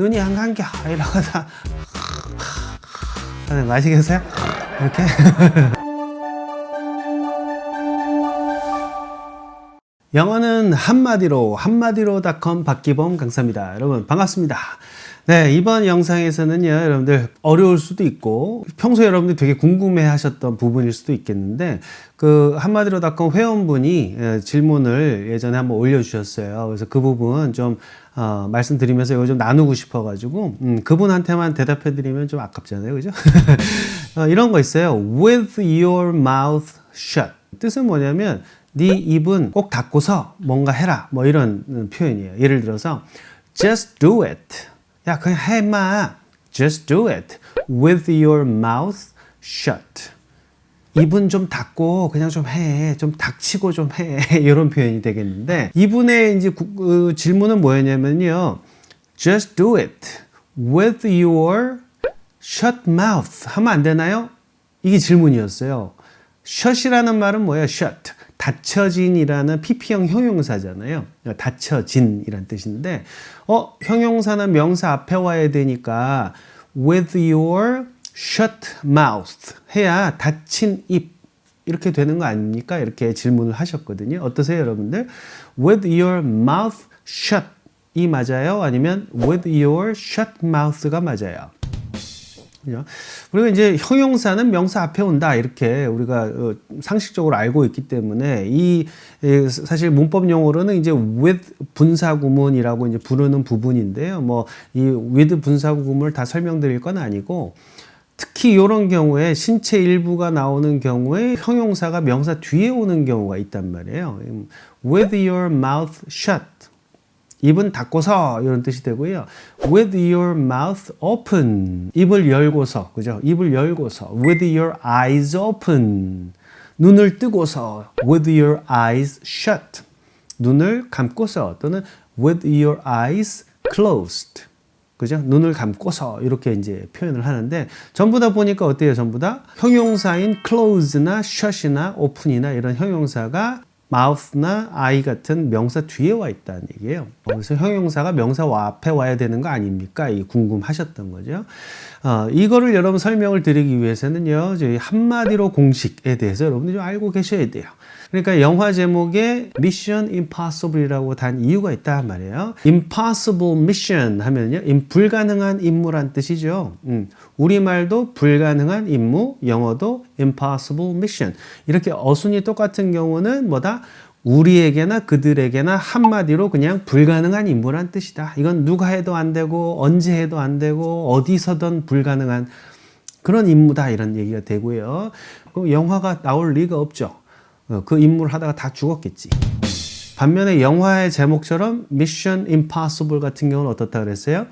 눈이 안 감겨 이러고서 하는 거 아시겠어요? 이렇게 영어는 한마디로닷컴 박기범 강사입니다. 여러분 반갑습니다. 네, 이번 영상에서는요, 여러분들 어려울 수도 있고 평소에 여러분들이 되게 궁금해 하셨던 부분일 수도 있겠는데, 그 한마디로닷컴 회원분이 질문을 예전에 한번 올려주셨어요. 그래서 그 부분 좀 말씀드리면서 이거 좀 나누고 싶어가지고 그분한테만 대답해드리면 좀 아깝잖아요, 그죠? 이런 거 있어요. With your mouth shut. 뜻은 뭐냐면 네 입은 꼭 닫고서 뭔가 해라, 뭐 이런 표현이에요. 예를 들어서 just do it. 야, 그냥 해, 임마. Just do it. With your mouth shut. 입은 좀 닫고 그냥 좀 해. 좀 닥치고 좀 해. 이런 표현이 되겠는데, 이분의 이제 질문은 뭐였냐면요. Just do it. With your shut mouth. 하면 안 되나요? 이게 질문이었어요. shut이라는 말은 뭐예요? shut. 닫혀진이라는 PP형 형용사잖아요. 닫혀진이란 뜻인데, 형용사는 명사 앞에 와야 되니까 with your shut mouth 해야 닫힌 입 이렇게 되는 거 아닙니까? 이렇게 질문을 하셨거든요. 어떠세요, 여러분들? with your mouth shut 이 맞아요? 아니면 with your shut mouth가 맞아요? 그죠? 그리고 이제 형용사는 명사 앞에 온다 이렇게 우리가 상식적으로 알고 있기 때문에 이 사실 문법 용어로는 이제 with 분사구문이라고 이제 부르는 부분인데요. 뭐 이 with 분사구문을 다 설명드릴 건 아니고, 특히 이런 경우에 신체 일부가 나오는 경우에 형용사가 명사 뒤에 오는 경우가 있단 말이에요. with your mouth shut. 입은 닫고서 이런 뜻이 되고요. with your mouth open. 입을 열고서, 그죠? 입을 열고서. with your eyes open. 눈을 뜨고서. with your eyes shut. 눈을 감고서, 또는 with your eyes closed. 그죠? 눈을 감고서 이렇게 이제 표현을 하는데, 전부 다 보니까 어때요? 전부 다 형용사인 close나 shut이나 open이나 이런 형용사가 mouth나 eye 같은 명사 뒤에 와 있다는 얘기예요. 그래서 형용사가 명사 앞에 와야 되는 거 아닙니까? 이 궁금하셨던 거죠. 이거를 여러분 설명을 드리기 위해서는요, 저희 한마디로 공식에 대해서 여러분들이 좀 알고 계셔야 돼요. 그러니까 영화 제목에 Mission Impossible이라고 단 이유가 있단 말이에요. Impossible Mission 하면요, 불가능한 임무란 뜻이죠. 우리말도 불가능한 임무, 영어도 Impossible Mission. 이렇게 어순이 똑같은 경우는 뭐다? 우리에게나 그들에게나 한마디로 그냥 불가능한 임무란 뜻이다. 이건 누가 해도 안 되고 언제 해도 안 되고 어디서든 불가능한 그런 임무다, 이런 얘기가 되고요. 그럼 영화가 나올 리가 없죠. 그 임무를 하다가 다 죽었겠지. 반면에 영화의 제목처럼 Mission Impossible 같은 경우는 어떻다 그랬어요?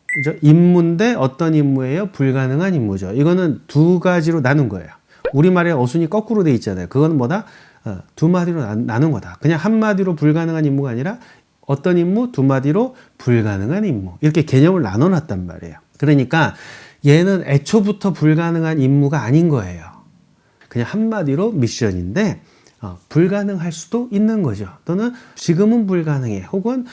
그죠? 임무인데 어떤 임무예요? 불가능한 임무죠. 이거는 두 가지로 나눈 거예요. 우리말에 어순이 거꾸로 돼 있잖아요. 그건 뭐다? 두 마디로 나눈 거다. 그냥 한 마디로 불가능한 임무가 아니라 어떤 임무? 두 마디로 불가능한 임무. 이렇게 개념을 나눠놨단 말이에요. 그러니까 얘는 애초부터 불가능한 임무가 아닌 거예요. 그냥 한마디로 미션인데 불가능할 수도 있는 거죠. 또는 지금은 불가능해. 혹은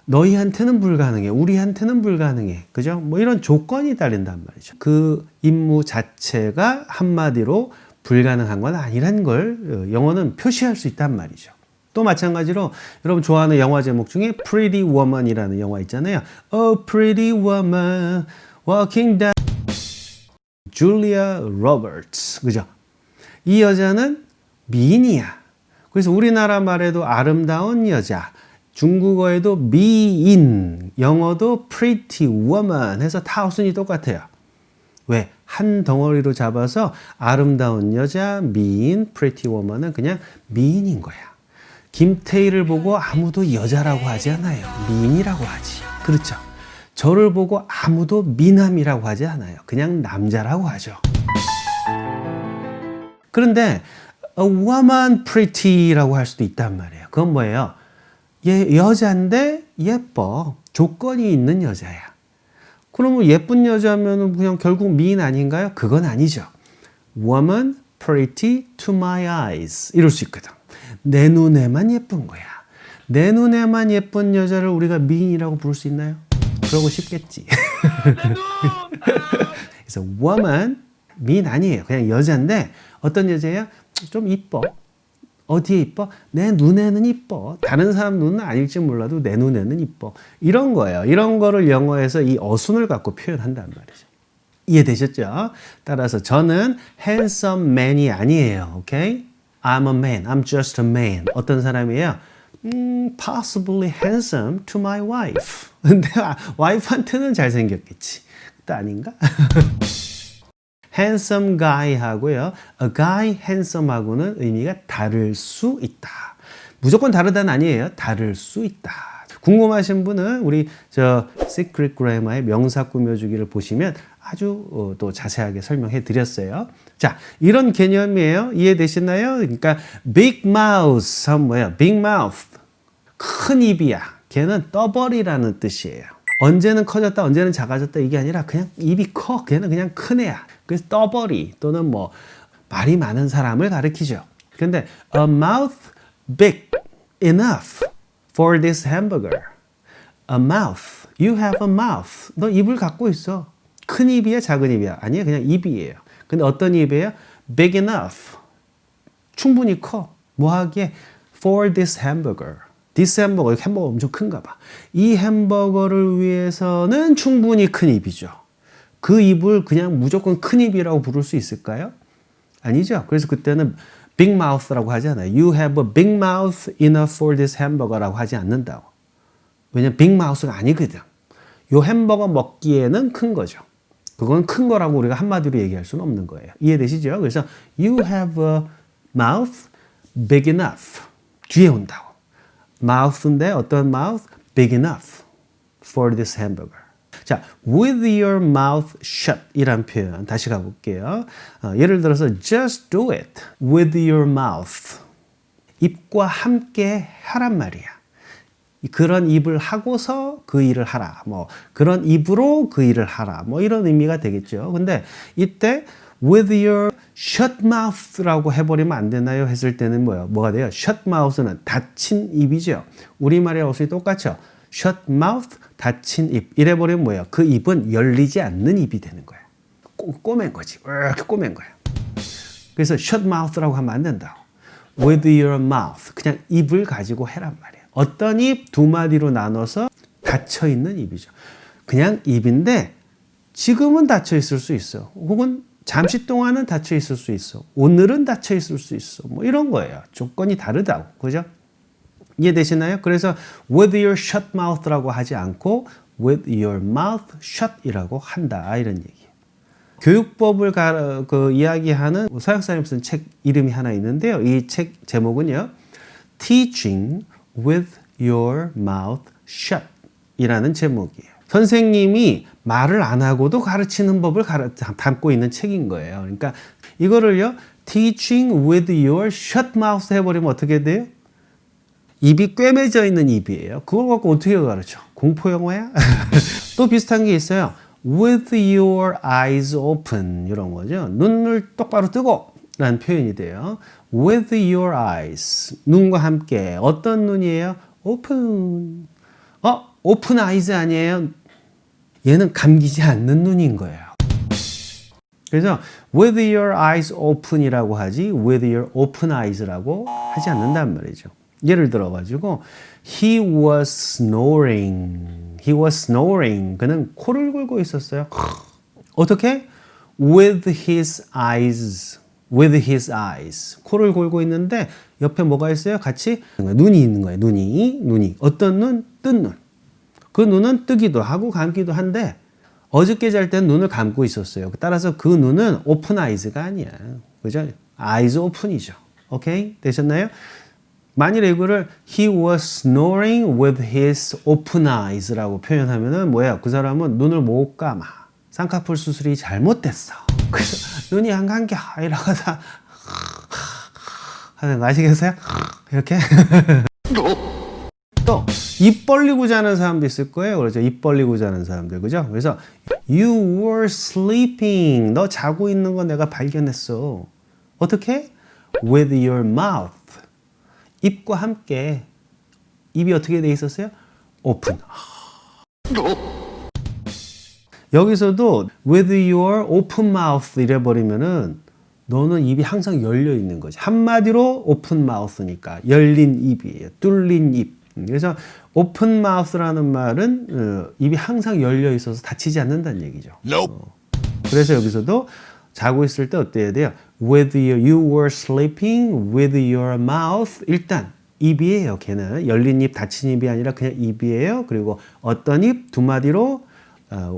너희한테는 불가능해. 우리한테는 불가능해. 그죠? 뭐 이런 조건이 따른단 말이죠. 그 임무 자체가 한마디로 불가능한 건 아니란 걸 영어는 표시할 수 있단 말이죠. 또 마찬가지로 여러분 좋아하는 영화 제목 중에 Pretty Woman이라는 영화 있잖아요. Oh, Pretty Woman, Walking Down. Julia Roberts. 그죠? 이 여자는 미인이야. 그래서 우리나라 말에도 아름다운 여자, 중국어에도 미인, 영어도 pretty woman 해서 다 어순이 똑같아요. 왜? 한 덩어리로 잡아서 아름다운 여자, 미인, pretty woman은 그냥 미인인 거야. 김태희를 보고 아무도 여자라고 하지 않아요. 미인이라고 하지. 그렇죠? 저를 보고 아무도 미남이라고 하지 않아요. 그냥 남자라고 하죠. 그런데 a woman pretty라고 할 수도 있단 말이에요. 그건 뭐예요? 얘 여자인데 예뻐. 조건이 있는 여자야. 그러면 예쁜 여자면 그냥 결국 미인 아닌가요? 그건 아니죠. woman pretty to my eyes 이럴 수 있거든. 내 눈에만 예쁜 거야. 내 눈에만 예쁜 여자를 우리가 미인이라고 부를 수 있나요? 그럴 그러고 싶겠지. 그래서 woman, mean 아니에요. 그냥 여자인데 어떤 여자예요? 좀 이뻐. 어디에 이뻐? 내 눈에는 이뻐. 다른 사람 눈은 아닐지 몰라도 내 눈에는 이뻐. 이런 거예요. 이런 거를 영어에서 이 어순을 갖고 표현한단 말이죠. 이해되셨죠? 따라서 저는 handsome man이 아니에요. 오케이? I'm a man. I'm just a man. 어떤 사람이에요? Possibly handsome to my wife. 근데 와이프한테는 잘생겼겠지. 또 아닌가? handsome guy 하고요. a guy handsome 하고는 의미가 다를 수 있다. 무조건 다르다는 아니에요. 다를 수 있다. 궁금하신 분은 우리 저 Secret Grammar의 명사 꾸며주기를 보시면 아주 또 자세하게 설명해 드렸어요. 자, 이런 개념이에요. 이해되시나요? 그러니까 big mouth 하면 뭐예요? big mouth. 큰 입이야. 걔는 떠벌이라는 뜻이에요. 언제는 커졌다, 언제는 작아졌다 이게 아니라 그냥 입이 커. 걔는 그냥 큰 애야. 그래서 떠벌이 또는 뭐 말이 많은 사람을 가리키죠. 근데 a mouth big enough for this hamburger. A mouth. You have a mouth. 너 입을 갖고 있어. 큰 입이야, 작은 입이야? 아니에요. 그냥 입이에요. 근데 어떤 입이에요? Big enough. 충분히 커. 뭐 하기에? For this hamburger. This hamburger. 햄버거 엄청 큰가 봐. 이 햄버거를 위해서는 충분히 큰 입이죠. 그 입을 그냥 무조건 큰 입이라고 부를 수 있을까요? 아니죠. 그래서 그때는 big mouth라고 하지 않아요. You have a big mouth enough for this hamburger라고 하지 않는다고. 왜냐면 big mouth가 아니거든. 요 햄버거 먹기에는 큰 거죠. 그건 큰 거라고 우리가 한마디로 얘기할 수는 없는 거예요. 이해되시죠? 그래서 you have a mouth big enough. 뒤에 온다고. mouth인데 어떤 mouth? big enough for this hamburger. 자, with your mouth shut 이란 표현 다시 가볼게요. 예를 들어서 just do it with your mouth. 입과 함께 하란 말이야. 그런 입을 하고서 그 일을 하라. 뭐 그런 입으로 그 일을 하라. 뭐 이런 의미가 되겠죠. 근데 이때 with your shut mouth라고 해버리면 안 되나요? 했을 때는 뭐예요? 뭐가 돼요? shut mouth는 닫힌 입이죠. 우리말의 어순이 똑같죠. shut mouth, 닫힌 입. 이래버리면 뭐예요? 그 입은 열리지 않는 입이 되는 거예요. 꼬맨 거지. 이렇게 꼬맨 거예요. 그래서 shut mouth라고 하면 안 된다고. with your mouth. 그냥 입을 가지고 해란 말이에요. 어떤 입? 두 마디로 나눠서 닫혀있는 입이죠. 그냥 입인데 지금은 닫혀있을 수 있어. 혹은 잠시 동안은 닫혀있을 수 있어. 오늘은 닫혀있을 수 있어. 뭐 이런 거예요. 조건이 다르다고. 그죠? 이해되시나요? 그래서 with your shut mouth라고 하지 않고 with your mouth shut이라고 한다. 이런 얘기예요. 교육법을 이야기하는 서양사람이 쓴 책 이름이 하나 있는데요. 이 책 제목은요. Teaching with your mouth shut 이라는 제목이에요. 선생님이 말을 안 하고도 가르치는 법을 담고 있는 책인 거예요. 그러니까 이거를요. Teaching with your shut mouth 해버리면 어떻게 돼요? 입이 꿰매져 있는 입이에요. 그걸 갖고 어떻게 가르쳐? 공포 영화야? 또 비슷한 게 있어요. With your eyes open 이런 거죠. 눈을 똑바로 뜨고 라는 표현이 돼요. With your eyes. 눈과 함께. 어떤 눈이에요? Open. open eyes 아니에요? 얘는 감기지 않는 눈인 거예요. 그래서 with your eyes open이라고 하지 with your open eyes라고 하지 않는단 말이죠. 예를 들어가지고 he was snoring. He was snoring. 그는 코를 골고 있었어요. 어떻게? With his eyes. With his eyes. 코를 골고 있는데 옆에 뭐가 있어요? 같이 눈이 있는 거예요. 눈이. 어떤 눈? 뜬 눈. 그 눈은 뜨기도 하고 감기도 한데 어저께 잘 땐 눈을 감고 있었어요. 따라서 그 눈은 open eyes가 아니야. 그죠? eyes open이죠. 오케이? 되셨나요? 만일에 이거를 he was snoring with his open eyes라고 표현하면은 뭐야? 그 사람은 눈을 못 감아. 쌍꺼풀 수술이 잘못됐어. 그래서 눈이 안 감겨 이러고서 하는 거 아시겠어요? 이렇게 또 입 벌리고 자는 사람도 있을 거예요. 그렇죠? 입 벌리고 자는 사람들, 그죠? 그래서 you were sleeping. 너 자고 있는 거 내가 발견했어. 어떻게? With your mouth. 입과 함께. 입이 어떻게 돼 있었어요? open. 여기서도 with your open mouth 이래 버리면은 너는 입이 항상 열려 있는 거지. 한마디로 open mouth니까 열린 입이에요. 뚫린 입. 그래서 open mouth라는 말은 입이 항상 열려 있어서 닫히지 않는다는 얘기죠. 그래서 여기서도 자고 있을 때 어때야 돼요? You were sleeping with your mouth. 일단 입이에요. 걔는 열린 입, 닫힌 입이 아니라 그냥 입이에요. 그리고 어떤 입? 두 마디로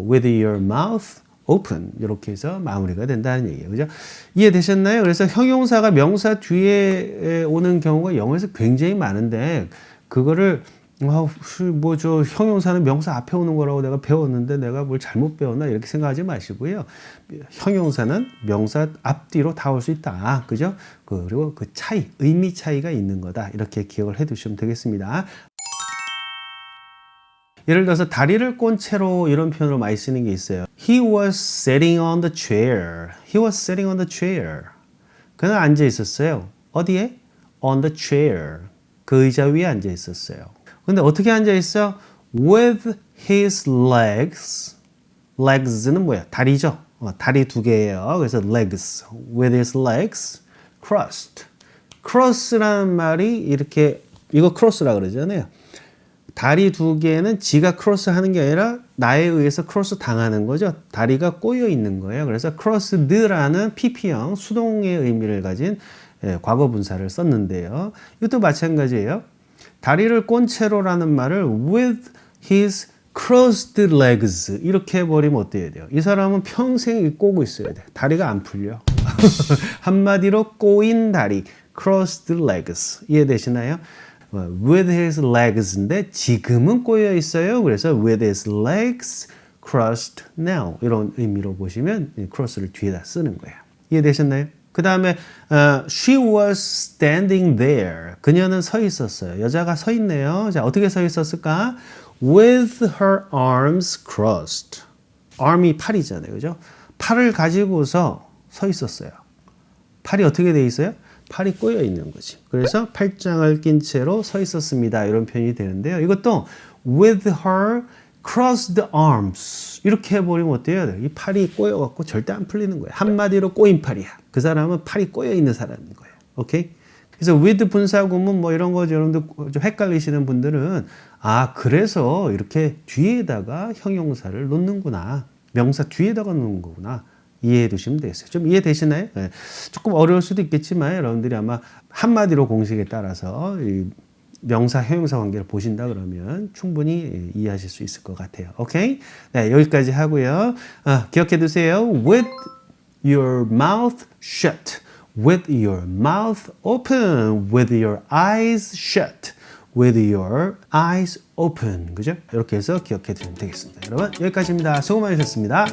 with your mouth open 이렇게 해서 마무리가 된다는 얘기예요. 그죠? 이해되셨나요? 그래서 형용사가 명사 뒤에 오는 경우가 영어에서 굉장히 많은데 그거를 뭐 저 형용사는 명사 앞에 오는 거라고 내가 배웠는데 내가 뭘 잘못 배웠나 이렇게 생각하지 마시고요. 형용사는 명사 앞뒤로 다 올 수 있다. 그죠? 그리고 그 차이, 의미 차이가 있는 거다. 이렇게 기억을 해 두시면 되겠습니다. 예를 들어서 다리를 꼰 채로 이런 표현으로 많이 쓰는 게 있어요. He was sitting on the chair. He was sitting on the chair. 그는 앉아 있었어요. 어디에? On the chair. 그 의자 위에 앉아 있었어요. 근데 어떻게 앉아 있어? With his legs. legs는 뭐야? 다리죠. 다리 두 개예요. 그래서 legs. With his legs crossed. cross라는 말이 이렇게 이거 cross라 그러잖아요. 다리 두 개는 지가 크로스 하는 게 아니라 나에 의해서 크로스 당하는 거죠. 다리가 꼬여 있는 거예요. 그래서 crossed라는 PP형 수동의 의미를 가진 과거 분사를 썼는데요. 이것도 마찬가지예요. 다리를 꼰 채로라는 말을 with his crossed legs 이렇게 해버리면 어때야 돼요? 이 사람은 평생 꼬고 있어야 돼. 다리가 안 풀려. 한마디로 꼬인 다리, crossed legs 이해되시나요? with his legs인데 지금은 꼬여 있어요. 그래서 with his legs crossed now 이런 의미로 보시면 cross를 뒤에다 쓰는 거예요. 이해되셨나요? 그 다음에 she was standing there. 그녀는 서 있었어요. 여자가 서 있네요. 자, 어떻게 서 있었을까? with her arms crossed. arm이 팔이잖아요. 그죠? 팔을 가지고서 서 있었어요. 팔이 어떻게 돼 있어요? 팔이 꼬여 있는 거지. 그래서 팔짱을 낀 채로 서 있었습니다. 이런 표현이 되는데요. 이것도 with her crossed arms 이렇게 해버리면 어때요? 이 팔이 꼬여갖고 절대 안 풀리는 거예요. 한마디로 꼬인 팔이야. 그 사람은 팔이 꼬여 있는 사람인 거예요. 오케이? 그래서 with 분사구문 뭐 이런 거 여러분들 좀 헷갈리시는 분들은 그래서 이렇게 뒤에다가 형용사를 놓는구나. 명사 뒤에다가 놓는 거구나. 이해해 두시면 되겠어요. 좀 이해되시나요? 네. 조금 어려울 수도 있겠지만 여러분들이 아마 한마디로 공식에 따라서 이 명사, 형용사 관계를 보신다 그러면 충분히 이해하실 수 있을 것 같아요. 오케이? 네, 여기까지 하고요. 기억해 두세요. With your mouth shut. With your mouth open. With your eyes shut. With your eyes open. 그죠? 이렇게 해서 기억해 두시면 되겠습니다. 여러분, 여기까지입니다. 수고 많으셨습니다.